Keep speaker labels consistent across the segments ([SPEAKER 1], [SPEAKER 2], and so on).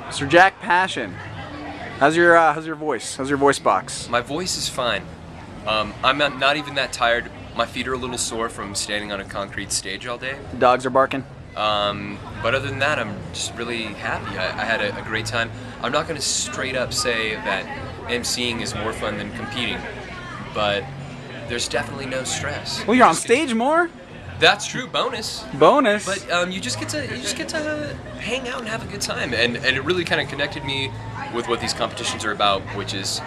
[SPEAKER 1] Mr. Jack Passion. How's your voice? How's your voice box?
[SPEAKER 2] My voice is fine. I'm not even that tired. My feet are a little sore from standing on a concrete stage all day.
[SPEAKER 1] The dogs are barking.
[SPEAKER 2] But other than that, I'm just really happy. I had a great time. I'm not going to straight up say that emceeing is more fun than competing, but there's definitely no stress.
[SPEAKER 1] Well, you're on stage more.
[SPEAKER 2] That's true. Bonus.
[SPEAKER 1] Bonus.
[SPEAKER 2] But you just get to hang out and have a good time, and it really kind of connected me with what these competitions are about, which is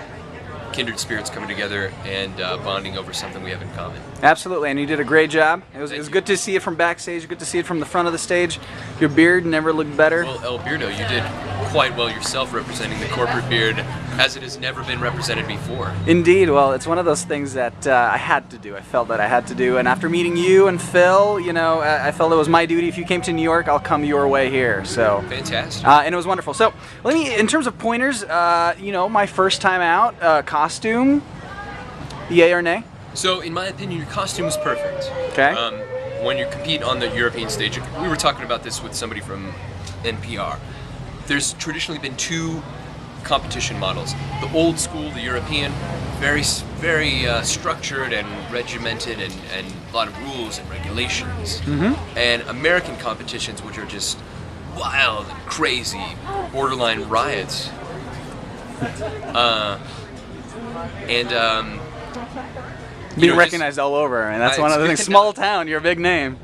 [SPEAKER 2] kindred spirits coming together and bonding over something we have in common.
[SPEAKER 1] Absolutely, and you did a great job. It was good to see it from backstage, good to see it from the front of the stage. Your beard never looked better.
[SPEAKER 2] Well, Beardo, you did quite well yourself representing the corporate beard as it has never been represented before.
[SPEAKER 1] Indeed, well, it's one of those things that I had to do. I felt that I had to do, and after meeting you and Phil, you know, I felt it was my duty. If you came to New York, I'll come your way here. So
[SPEAKER 2] fantastic.
[SPEAKER 1] And it was wonderful. So let me, in terms of pointers, you know, my first time out, costume, yay or nay?
[SPEAKER 2] So, in my opinion, your costume is perfect.
[SPEAKER 1] Okay.
[SPEAKER 2] When you compete on the European stage, we were talking about this with somebody from NPR. There's traditionally been two competition models. The old school, the European, very structured and regimented and a lot of rules and regulations.
[SPEAKER 1] Mm-hmm.
[SPEAKER 2] And American competitions, which are just wild and crazy, borderline riots.
[SPEAKER 1] Being recognized all over, and that's one of the things. Small town, you're a big name.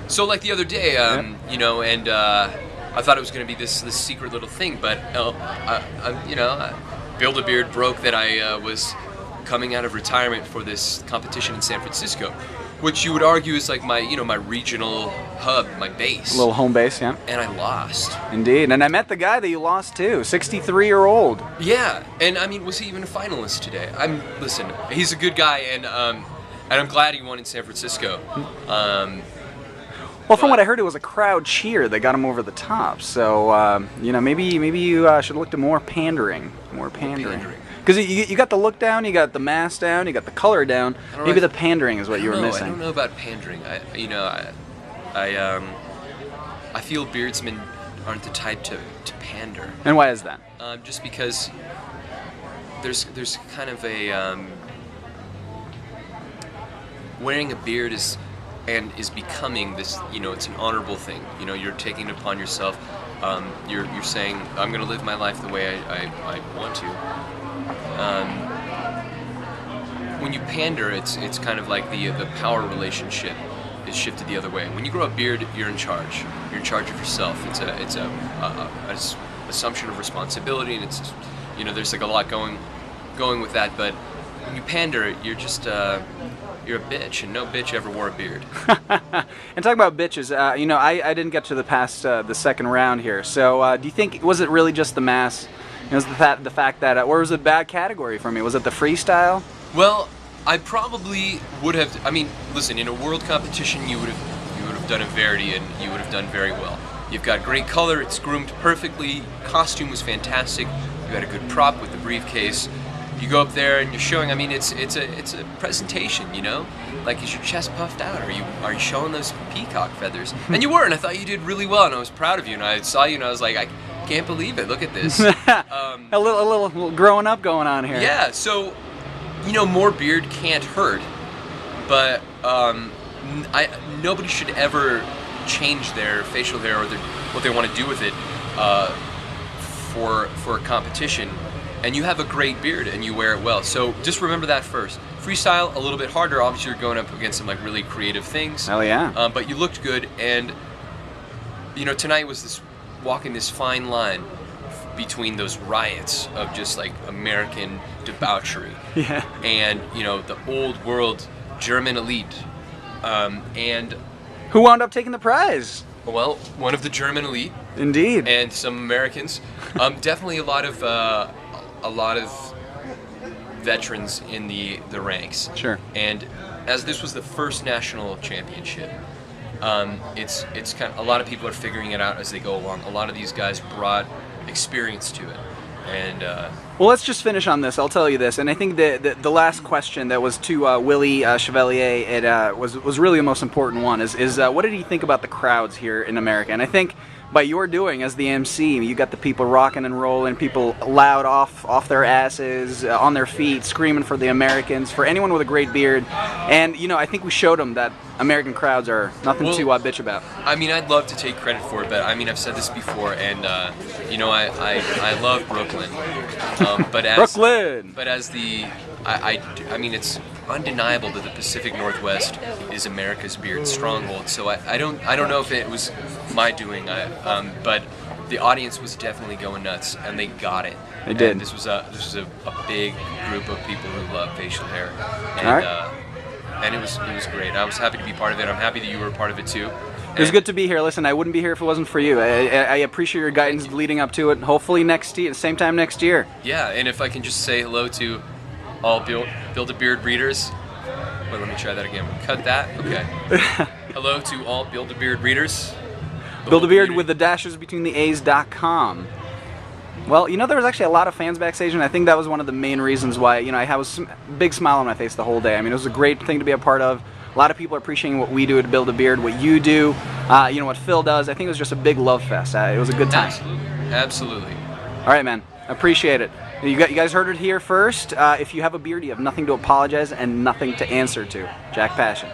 [SPEAKER 2] So like the other day, you know, and I thought it was going to be this secret little thing, but you know, Build-A-Beard broke that I was coming out of retirement for this competition in San Francisco, which you would argue is like my, you know, my regional hub, my base.
[SPEAKER 1] Little home base, yeah.
[SPEAKER 2] And I lost.
[SPEAKER 1] Indeed, and I met the guy that you lost to, 63-year-old.
[SPEAKER 2] Yeah, and I mean, was he even a finalist today? Listen, he's a good guy, and I'm glad he won in San Francisco.
[SPEAKER 1] Well, from what I heard, it was a crowd cheer that got him over the top. So, you know, maybe you should look to more pandering. Because you got the look down, you got the mask down, you got the color down. Maybe the pandering is what you were missing.
[SPEAKER 2] I don't know about pandering. I feel beardsmen aren't the type to pander.
[SPEAKER 1] And why is that?
[SPEAKER 2] Just because there's kind of a wearing a beard is becoming this, you know, it's an honorable thing. You know, you're taking it upon yourself. You're saying, I'm going to live my life the way I want to. When you pander, it's kind of like the power relationship is shifted the other way. When you grow a beard, you're in charge. You're in charge of yourself. It's a assumption of responsibility, and it's, you know, there's like a lot going with that. But when you pander, you're just you're a bitch, and no bitch ever wore a beard.
[SPEAKER 1] And talking about bitches, you know, I didn't get to the second round here. So do you think, was it really just the mask? It was the fact that, or was it a bad category for me? Was it the freestyle?
[SPEAKER 2] Well, I probably would have. I mean, listen, in a world competition, you would have done a Verity, and you would have done very well. You've got great color. It's groomed perfectly. Costume was fantastic. You had a good prop with the briefcase. You go up there and you're showing. I mean, it's a presentation, you know. Like, is your chest puffed out? Are you showing those peacock feathers? And you were, and I thought you did really well, and I was proud of you. And I saw you, and I was like, I can't believe it. Look at this.
[SPEAKER 1] A little growing up going on here.
[SPEAKER 2] Yeah. So, you know, more beard can't hurt, but nobody should ever change their facial hair or what they want to do with it for a competition. And you have a great beard and you wear it well. So just remember that first. Freestyle, a little bit harder. Obviously, you're going up against some like really creative things.
[SPEAKER 1] Hell yeah.
[SPEAKER 2] But you looked good, and you know, tonight was walking this fine line between those riots of just like American debauchery.
[SPEAKER 1] Yeah.
[SPEAKER 2] And you know, the old world German elite. And
[SPEAKER 1] who wound up taking the prize?
[SPEAKER 2] Well, one of the German elite.
[SPEAKER 1] Indeed.
[SPEAKER 2] And some Americans. Definitely a lot of veterans in the ranks.
[SPEAKER 1] Sure.
[SPEAKER 2] And as this was the first national championship, it's kind of, a lot of people are figuring it out as they go along. A lot of these guys brought experience to it. And
[SPEAKER 1] well, let's just finish on this. I'll tell you this, and I think the last question that was to Willie Chevalier, it was really the most important one. Is what did he think about the crowds here in America? And I think by your doing as the MC, you got the people rocking and rolling, people loud off their asses, on their feet, screaming for the Americans, for anyone with a great beard. And, you know, I think we showed them that American crowds are nothing to bitch about.
[SPEAKER 2] I mean, I'd love to take credit for it, but I mean, I've said this before, and you know, I love Brooklyn, but as
[SPEAKER 1] Brooklyn.
[SPEAKER 2] But as the I mean, it's undeniable that the Pacific Northwest is America's beard stronghold. So I don't know if it was my doing, but the audience was definitely going nuts, and they got it.
[SPEAKER 1] They did.
[SPEAKER 2] And this was a big group of people who love facial hair, and
[SPEAKER 1] all right.
[SPEAKER 2] And it was great. I was happy to be part of it. I'm happy that you were a part of it too.
[SPEAKER 1] It was good to be here. Listen, I wouldn't be here if it wasn't for you. I appreciate your guidance leading up to it. Hopefully same time next year.
[SPEAKER 2] Yeah, and if I can just say hello to all Build-A-Beard readers. Wait, let me try that again. Cut that. Okay. Hello to all Build-A-Beard readers.
[SPEAKER 1] Build-A-Beard with the dashes between the A's.com. Well, you know, there was actually a lot of fans backstage, and I think that was one of the main reasons why, you know, I had a big smile on my face the whole day. I mean, it was a great thing to be a part of. A lot of people are appreciating what we do to Build-A-Beard, what you do, you know, what Phil does. I think it was just a big love fest. It was a good time.
[SPEAKER 2] Absolutely.
[SPEAKER 1] All right, man. Appreciate it. You guys heard it here first. If you have a beard, you have nothing to apologize and nothing to answer to. Jack Passion.